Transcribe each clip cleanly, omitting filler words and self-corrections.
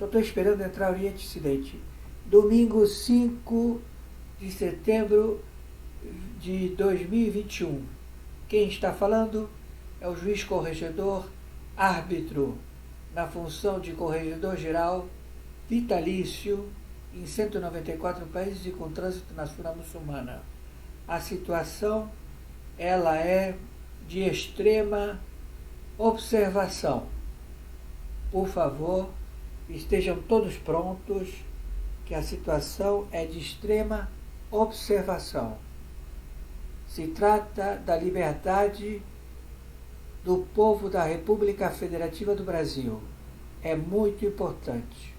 Só estou esperando entrar Oriente e Ocidente. Domingo 5 de setembro de 2021. Quem está falando é o juiz corregedor árbitro na função de corregedor geral vitalício em 194 países e com trânsito na Sunna muçulmana. A situação ela é de extrema observação. Por favor, estejam todos prontos, que a situação é de extrema observação. Se trata da liberdade do povo da República Federativa do Brasil. É muito importante.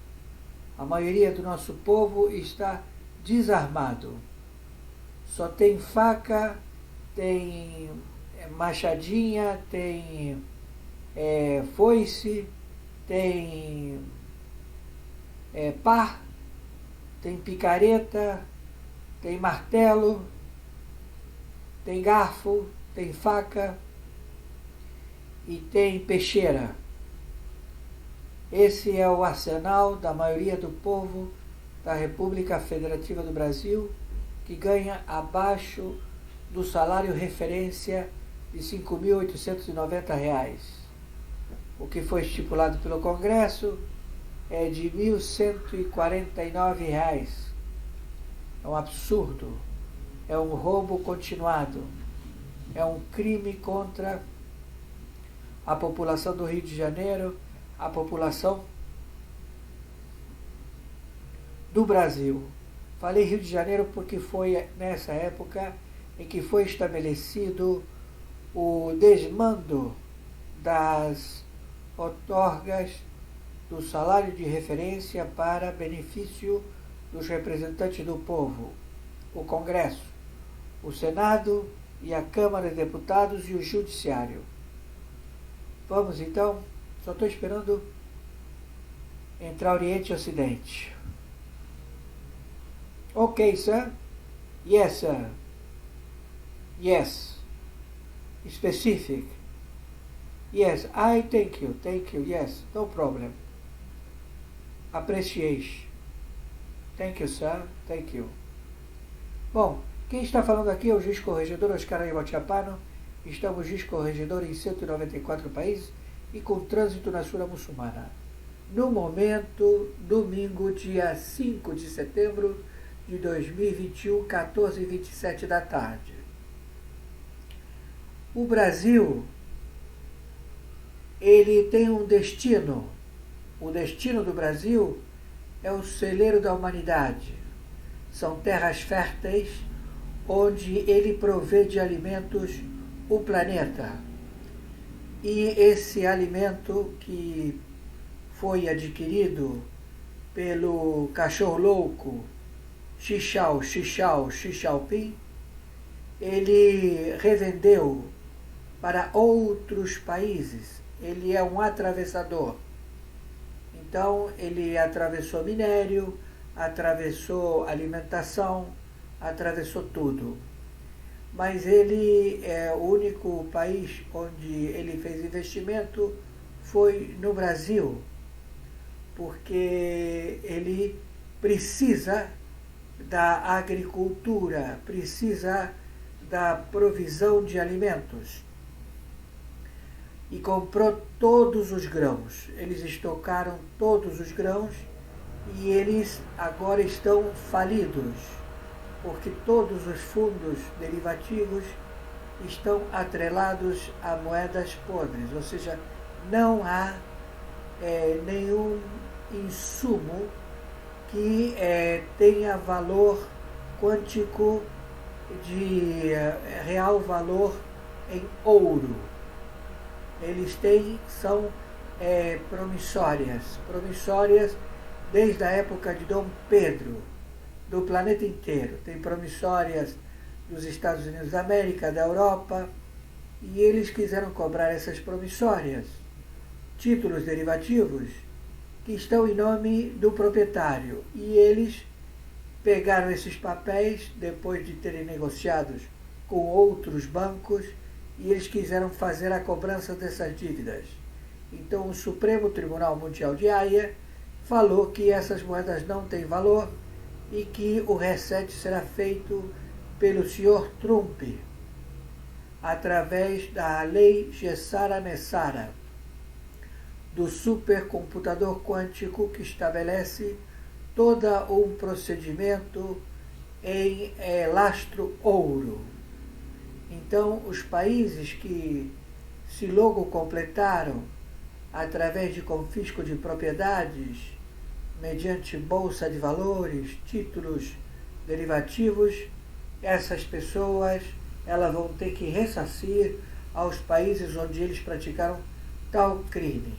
A maioria do nosso povo está desarmado. Só tem faca, tem machadinha, tem foice, tem pá, tem picareta, tem martelo, tem garfo, tem faca e tem peixeira. Esse é o arsenal da maioria do povo da República Federativa do Brasil, que ganha abaixo do salário referência de R$ 5.890. O que foi estipulado pelo Congresso é de R$ 1.149. É um absurdo, é um roubo continuado, é um crime contra a população do Rio de Janeiro, a população do Brasil. Falei Rio de Janeiro porque foi nessa época em que foi estabelecido o desmando das outorgas do salário de referência para benefício dos representantes do povo, o Congresso, o Senado e a Câmara de Deputados e o Judiciário. Vamos então, só estou esperando entrar Oriente e Ocidente. Okay, sir? Yes, sir. Yes. Specific. Yes, I thank you, yes, no problem. Appreciate. Thank you, sir, thank you. Bom, quem está falando aqui é o juiz corregedor Oscar Aníbal Tchapano. Estamos juiz corregedor em 194 países e com trânsito na Sunna muçulmana. No momento, domingo, dia 5 de setembro de 2021, 14h27 da tarde. O Brasil, ele tem um destino. O destino do Brasil é o celeiro da humanidade. São terras férteis onde ele provê de alimentos o planeta. E esse alimento que foi adquirido pelo cachorro louco Xi Jinping, ele revendeu para outros países. Ele é um atravessador. Então, ele atravessou minério, atravessou alimentação, atravessou tudo. Mas ele o único país onde ele fez investimento foi no Brasil, porque ele precisa da agricultura, precisa da provisão de alimentos. E comprou todos os grãos. Eles estocaram todos os grãos e eles agora estão falidos, porque todos os fundos derivativos estão atrelados a moedas podres, ou seja, não há nenhum insumo que tenha valor quântico de real valor em ouro. Eles são promissórias desde a época de Dom Pedro, do planeta inteiro. Tem promissórias dos Estados Unidos da América, da Europa, e eles quiseram cobrar essas promissórias, títulos derivativos, que estão em nome do proprietário. E eles pegaram esses papéis, depois de terem negociado com outros bancos, e eles quiseram fazer a cobrança dessas dívidas. Então o Supremo Tribunal Mundial de Haia falou que essas moedas não têm valor e que o reset será feito pelo senhor Trump, através da lei Gessara-Nessara, do supercomputador quântico que estabelece todo um procedimento em lastro-ouro. Então, os países que se logo completaram através de confisco de propriedades, mediante bolsa de valores, títulos derivativos, essas pessoas elas vão ter que ressarcir aos países onde eles praticaram tal crime.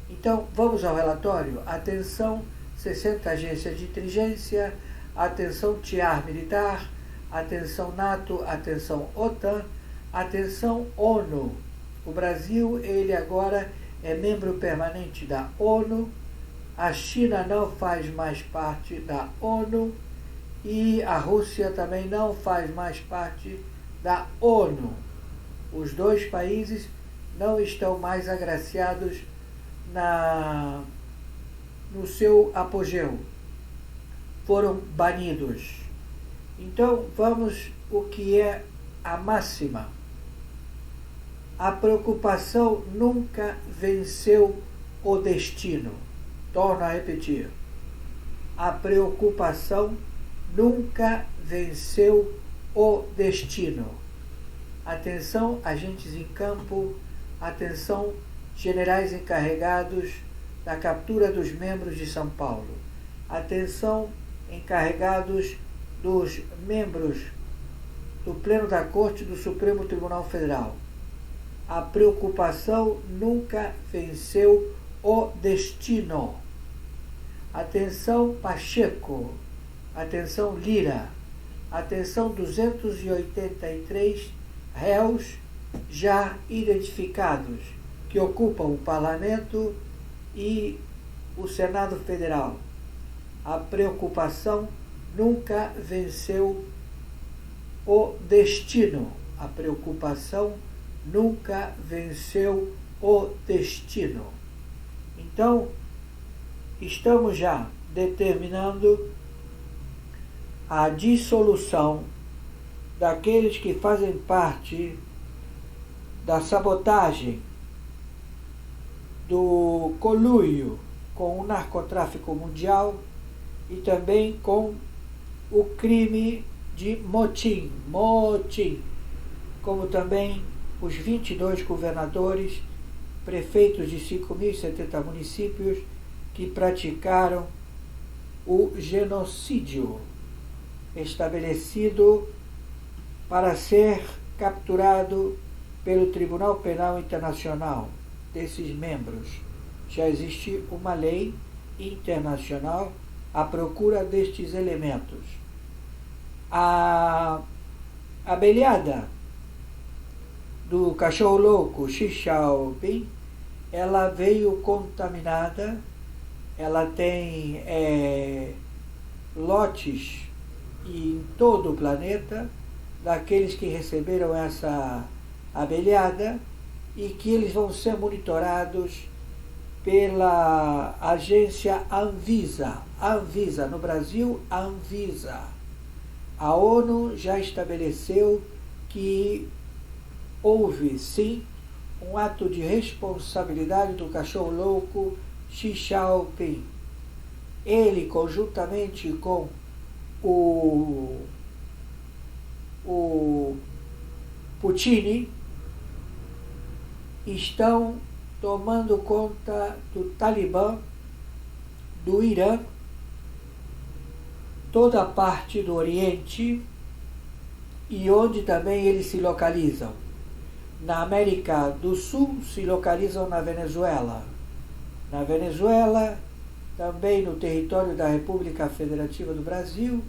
Então, vamos ao relatório. Atenção, 60 agências de inteligência, atenção TIAR militar, atenção NATO, atenção OTAN, atenção ONU. O Brasil, ele agora é membro permanente da ONU, a China não faz mais parte da ONU e a Rússia também não faz mais parte da ONU. Os dois países não estão mais agraciados no seu apogeu. Foram banidos. Então, vamos o que é a máxima. A preocupação nunca venceu o destino. Torno a repetir. A preocupação nunca venceu o destino. Atenção, agentes em campo, atenção, generais encarregados da captura dos membros de São Paulo. Atenção, encarregados dos membros do Pleno da Corte do Supremo Tribunal Federal. A preocupação nunca venceu o destino. Atenção, Pacheco. Atenção, Lira. Atenção, 283 réus já identificados que ocupam o Parlamento e o Senado Federal. A preocupação nunca venceu o destino. A preocupação nunca venceu o destino. Então, estamos já determinando a dissolução daqueles que fazem parte da sabotagem, do conluio com o narcotráfico mundial e também com o crime de motim, como também os 22 governadores, prefeitos de 5.070 municípios que praticaram o genocídio estabelecido para ser capturado pelo Tribunal Penal Internacional desses membros. Já existe uma lei internacional à procura destes elementos. A abelhada do cachorro louco Xi Jinping, ela veio contaminada, ela tem lotes em todo o planeta daqueles que receberam essa abelhada e que eles vão ser monitorados pela agência Anvisa. Anvisa, no Brasil, Anvisa. A ONU já estabeleceu que houve, sim, um ato de responsabilidade do cachorro louco Xi Jinping. Ele, conjuntamente com o Putin, estão tomando conta do Talibã, do Irã, toda a parte do Oriente e onde também eles se localizam. Na América do Sul se localizam na Venezuela. Na Venezuela, também no território da República Federativa do Brasil.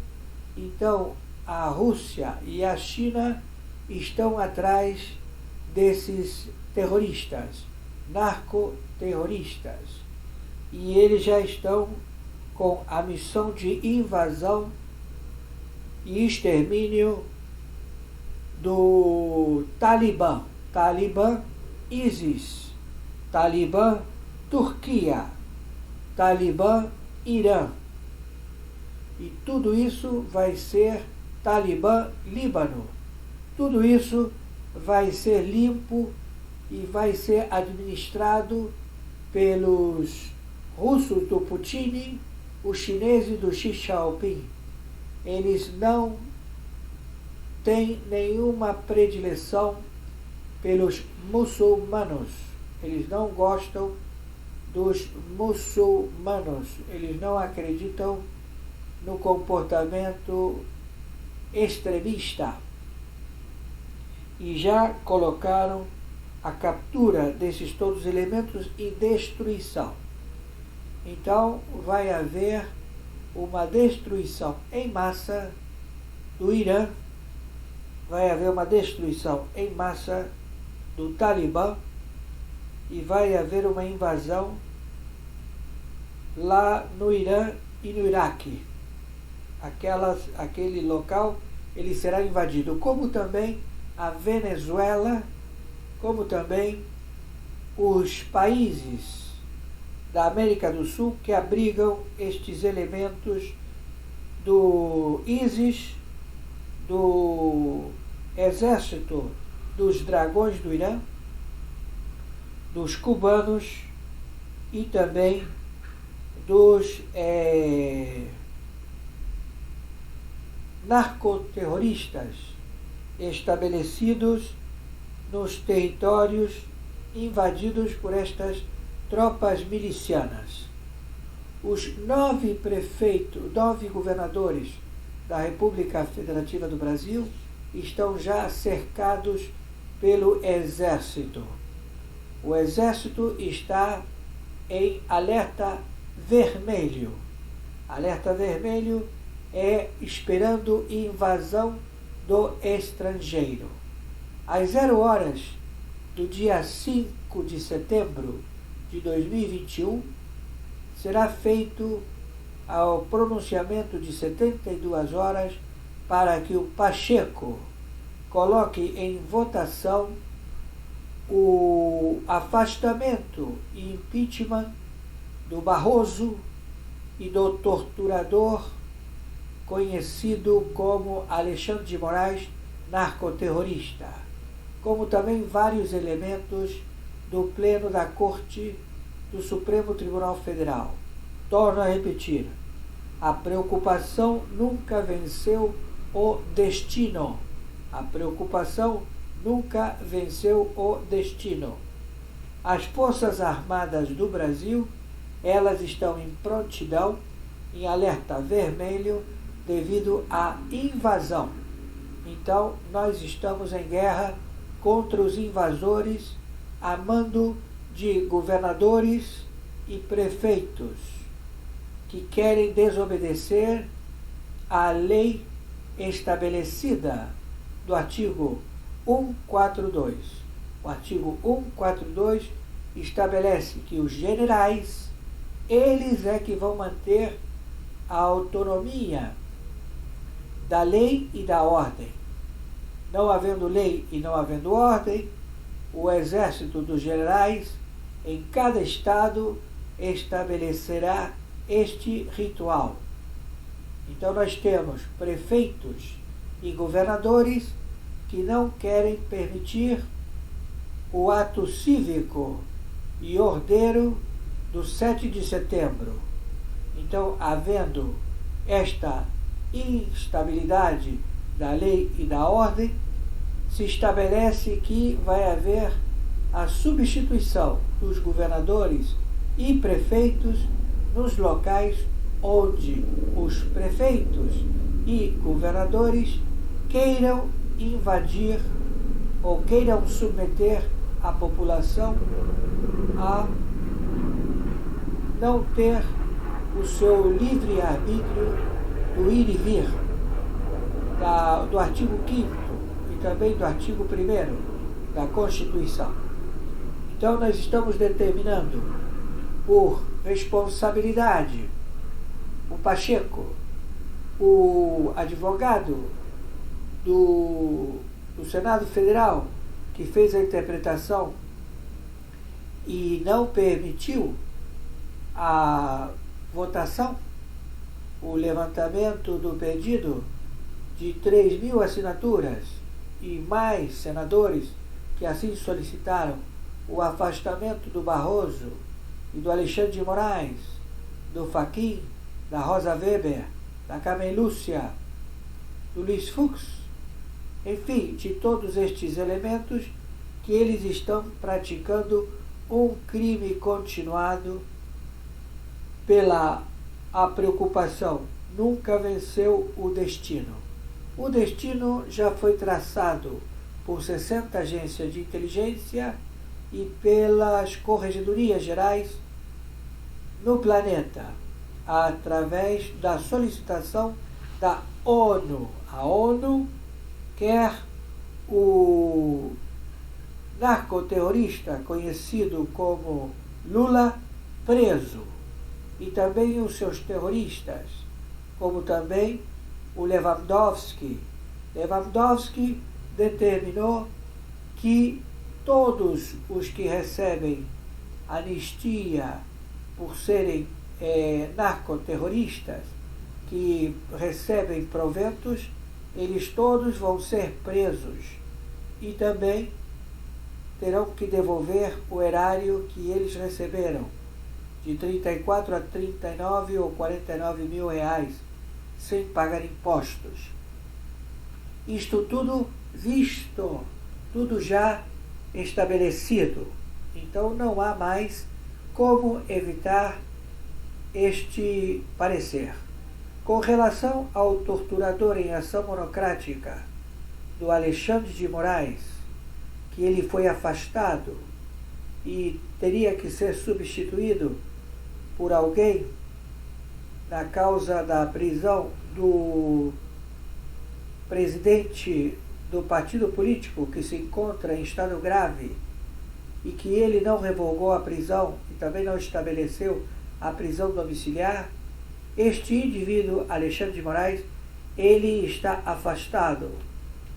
Então, a Rússia e a China estão atrás desses terroristas, narcoterroristas. E eles já estão com a missão de invasão e extermínio do Talibã. Talibã, ISIS. Talibã, Turquia. Talibã Irã. E tudo isso vai ser Talibã Líbano. Tudo isso vai ser limpo e vai ser administrado pelos russos do Putin, os chineses do Xi Jinping. Eles não têm nenhuma predileção pelos muçulmanos. Eles não gostam dos muçulmanos. Eles não acreditam no comportamento extremista. E já colocaram a captura desses todos os elementos e destruição. Então vai haver uma destruição em massa do Irã, vai haver uma destruição em massa do Talibã e vai haver uma invasão lá no Irã e no Iraque. Aquele local ele será invadido, como também a Venezuela, como também os países da América do Sul que abrigam estes elementos do ISIS, do exército dos dragões do Irã, dos cubanos e também dos narcoterroristas estabelecidos nos territórios invadidos por estas tropas milicianas. Os 9 governadores da República Federativa do Brasil estão já cercados pelo Exército. O Exército está em alerta vermelho. Alerta vermelho é esperando invasão do estrangeiro. Às 0 horas do dia 5 de setembro de 2021, será feito o pronunciamento de 72 horas para que o Pacheco coloque em votação o afastamento e impeachment do Barroso e do torturador conhecido como Alexandre de Moraes, narcoterrorista, como também vários elementos do Pleno da Corte do Supremo Tribunal Federal. Torno a repetir, a preocupação nunca venceu o destino. A preocupação nunca venceu o destino. As Forças Armadas do Brasil, elas estão em prontidão, em alerta vermelho, devido à invasão. Então, nós estamos em guerra contra os invasores, a mando de governadores e prefeitos que querem desobedecer à lei estabelecida do artigo 142. O artigo 142 estabelece que os generais, eles é que vão manter a autonomia da lei e da ordem. Não havendo lei e não havendo ordem, o exército dos generais em cada estado estabelecerá este ritual. Então nós temos prefeitos e governadores que não querem permitir o ato cívico e ordeiro do 7 de setembro. Então, havendo esta instabilidade da lei e da ordem, se estabelece que vai haver a substituição dos governadores e prefeitos nos locais onde os prefeitos e governadores queiram invadir ou queiram submeter a população a não ter o seu livre-arbítrio do ir e vir, do artigo 5º e também do artigo 1º da Constituição. Então nós estamos determinando por responsabilidade o Pacheco, o advogado do Senado Federal, que fez a interpretação e não permitiu a votação, o levantamento do pedido de 3.000 assinaturas e mais senadores que assim solicitaram o afastamento do Barroso e do Alexandre de Moraes, do Fachin, da Rosa Weber, da Carmen Lúcia, do Luiz Fux, enfim, de todos estes elementos, que eles estão praticando um crime continuado pela a preocupação. Nunca venceu o destino. O destino já foi traçado por 60 agências de inteligência e pelas corregedorias gerais no planeta, através da solicitação da ONU. A ONU quer o narcoterrorista conhecido como Lula preso, e também os seus terroristas, como também o Lewandowski. Lewandowski determinou que todos os que recebem anistia por serem narcoterroristas, que recebem proventos, eles todos vão ser presos e também terão que devolver o erário que eles receberam, de 34 a 39 ou 49 mil reais, sem pagar impostos. Isto tudo visto, tudo já estabelecido. Então não há mais como evitar este parecer. Com relação ao torturador em ação monocrática do Alexandre de Moraes, que ele foi afastado e teria que ser substituído por alguém na causa da prisão do presidente do partido político que se encontra em estado grave e que ele não revogou a prisão e também não estabeleceu a prisão domiciliar, este indivíduo, Alexandre de Moraes, ele está afastado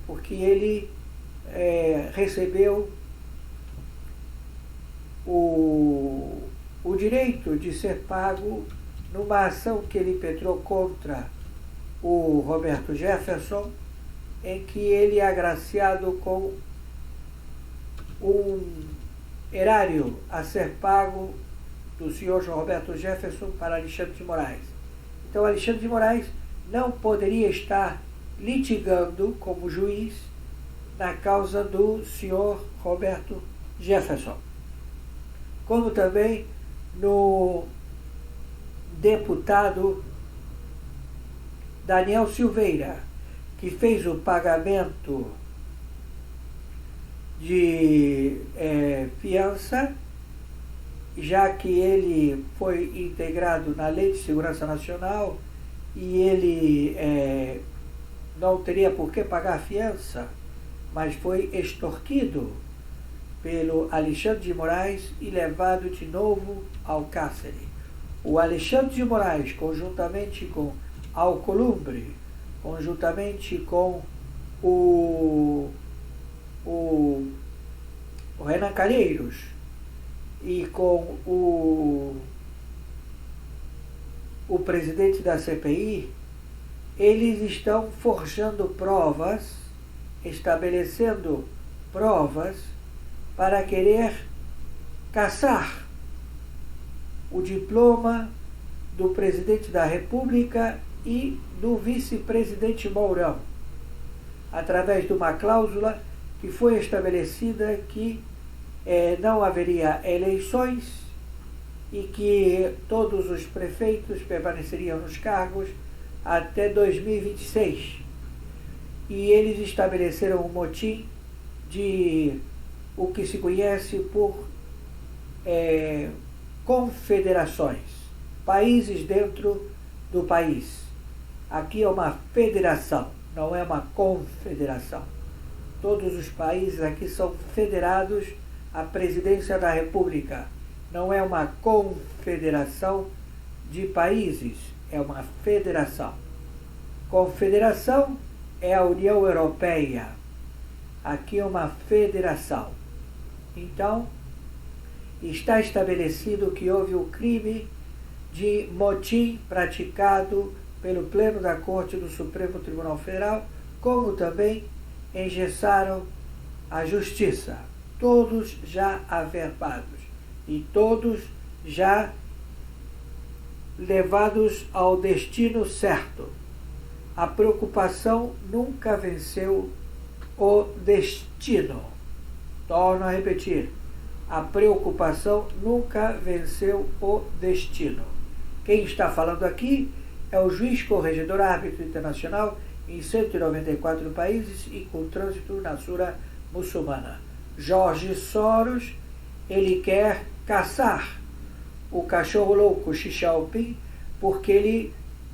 porque ele recebeu o direito de ser pago numa ação que ele impetrou contra o Roberto Jefferson, em que ele é agraciado com um erário a ser pago do senhor João Roberto Jefferson para Alexandre de Moraes. Então, Alexandre de Moraes não poderia estar litigando como juiz na causa do senhor Roberto Jefferson. Como também no deputado Daniel Silveira, que fez o pagamento de fiança, já que ele foi integrado na Lei de Segurança Nacional e ele não teria por que pagar fiança, mas foi extorquido pelo Alexandre de Moraes e levado de novo ao cárcere. O Alexandre de Moraes, conjuntamente com Alcolumbre, conjuntamente com o Renan Calheiros e com o presidente da CPI, eles estão forjando provas, estabelecendo provas para querer caçar o diploma do presidente da República e do vice-presidente Mourão, através de uma cláusula que foi estabelecida que não haveria eleições e que todos os prefeitos permaneceriam nos cargos até 2026. E eles estabeleceram um motim de o que se conhece por confederações, países dentro do país. Aqui é uma federação, não é uma confederação. Todos os países aqui são federados à presidência da República. Não é uma confederação de países, é uma federação. Confederação é a União Europeia. Aqui é uma federação. Então, está estabelecido que houve o crime de motim praticado pelo Pleno da Corte do Supremo Tribunal Federal, como também engessaram a Justiça, todos já averbados e todos já levados ao destino certo. A preocupação nunca venceu o destino. Torno a repetir, a preocupação nunca venceu o destino. Quem está falando aqui é o juiz corregedor árbitro internacional em 194 países e com trânsito na Sura muçulmana. Jorge Soros, ele quer caçar o cachorro louco Xi Jinping porque ele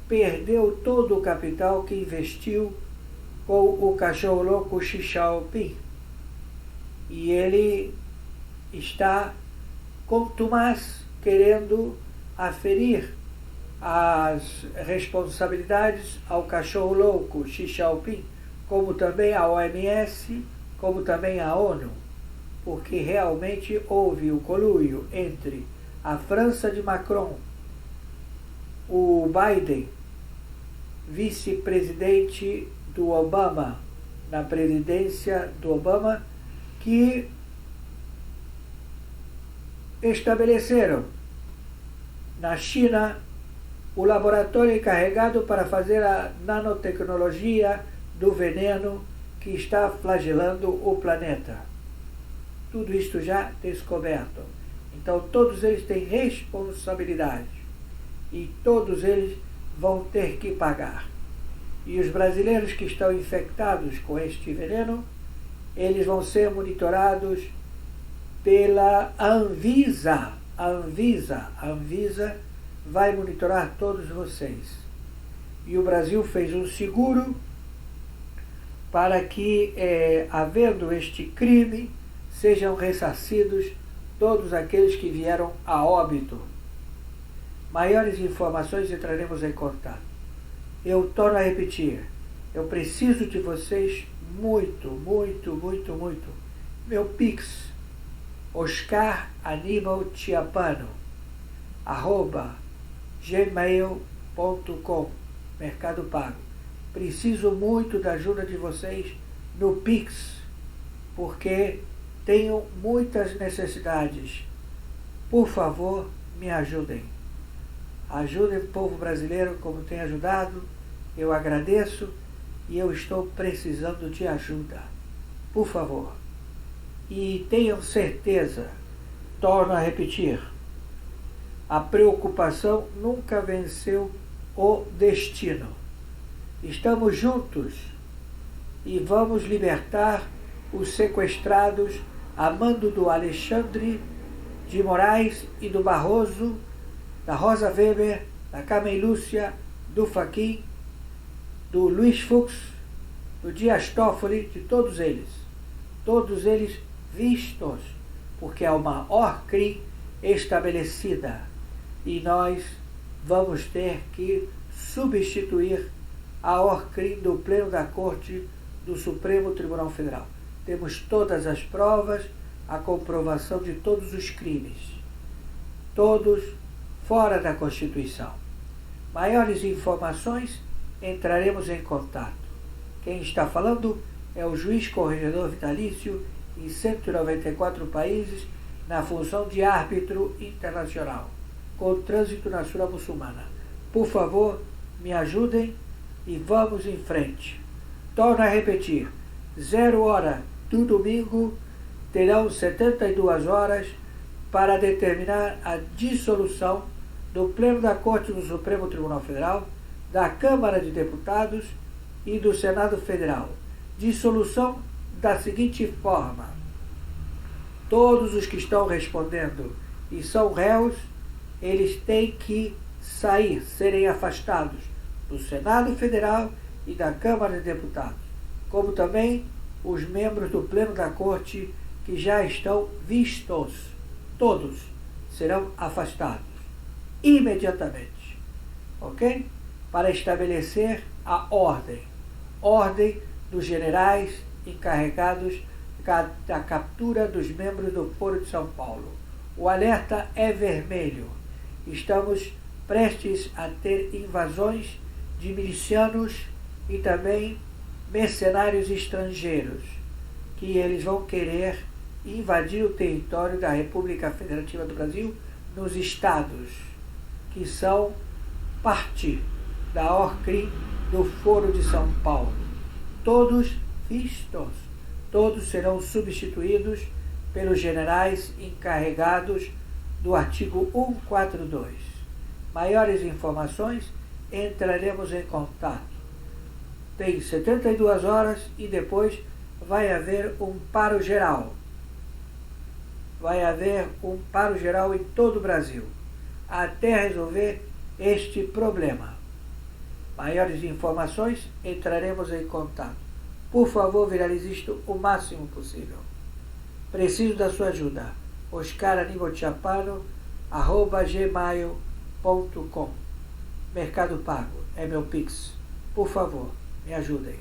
perdeu todo o capital que investiu com o cachorro louco Xi Jinping. E ele está contumaz querendo aferir as responsabilidades ao cachorro louco Xi Jinping, como também à OMS, como também à ONU, porque realmente houve o conluio entre a França de Macron, o Biden, vice-presidente do Obama, na presidência do Obama, que estabeleceram na China o laboratório encarregado para fazer a nanotecnologia do veneno que está flagelando o planeta. Tudo isto já descoberto. Então todos eles têm responsabilidade e todos eles vão ter que pagar. E os brasileiros que estão infectados com este veneno, eles vão ser monitorados pela Anvisa. A Anvisa vai monitorar todos vocês. E o Brasil fez um seguro para que, havendo este crime, sejam ressarcidos todos aqueles que vieram a óbito. Maiores informações entraremos em contato. Eu torno a repetir, eu preciso de vocês muito, muito, muito, muito. Meu Pix, Oscar Aníbal Tiapano, @gmail.com, Mercado Pago. Preciso muito da ajuda de vocês no Pix, porque tenho muitas necessidades. Por favor, me ajudem. Ajudem o povo brasileiro como tem ajudado. Eu agradeço e eu estou precisando de ajuda. Por favor. E tenham certeza, torno a repetir, a preocupação nunca venceu o destino. Estamos juntos e vamos libertar os sequestrados a mando do Alexandre de Moraes e do Barroso, da Rosa Weber, da Carmen Lúcia, do Fachin, do Luiz Fux, do Dias Toffoli, de todos eles vistos, porque há uma ordem estabelecida e nós vamos ter que substituir a ordem do Pleno da Corte do Supremo Tribunal Federal. Temos todas as provas, a comprovação de todos os crimes, todos fora da Constituição. Maiores informações, entraremos em contato. Quem está falando é o juiz corregedor vitalício em 194 países, na função de árbitro internacional, com trânsito na Sura muçulmana. Por favor, me ajudem e vamos em frente. Torno a repetir, 0 hora do domingo, terão 72 horas para determinar a dissolução do Pleno da Corte do Supremo Tribunal Federal, da Câmara de Deputados e do Senado Federal. Dissolução da seguinte forma: todos os que estão respondendo e são réus, eles têm que sair, serem afastados do Senado Federal e da Câmara de Deputados, como também os membros do Pleno da Corte que já estão vistos. Todos serão afastados imediatamente, ok? Para estabelecer a ordem dos generais encarregados da captura dos membros do Foro de São Paulo. O alerta é vermelho. Estamos prestes a ter invasões de milicianos e também mercenários estrangeiros, que eles vão querer invadir o território da República Federativa do Brasil nos estados, que são parte da ORCRIM do Foro de São Paulo. Todos vistos, todos serão substituídos pelos generais encarregados do artigo 142. Maiores informações, entraremos em contato. Tem 72 horas e depois vai haver um paro geral. Vai haver um paro geral em todo o Brasil, até resolver este problema. Maiores informações, entraremos em contato. Por favor, viralize isto o máximo possível. Preciso da sua ajuda. oscaranibochapano@gmail.com. Mercado Pago é meu Pix. Por favor, me ajudem.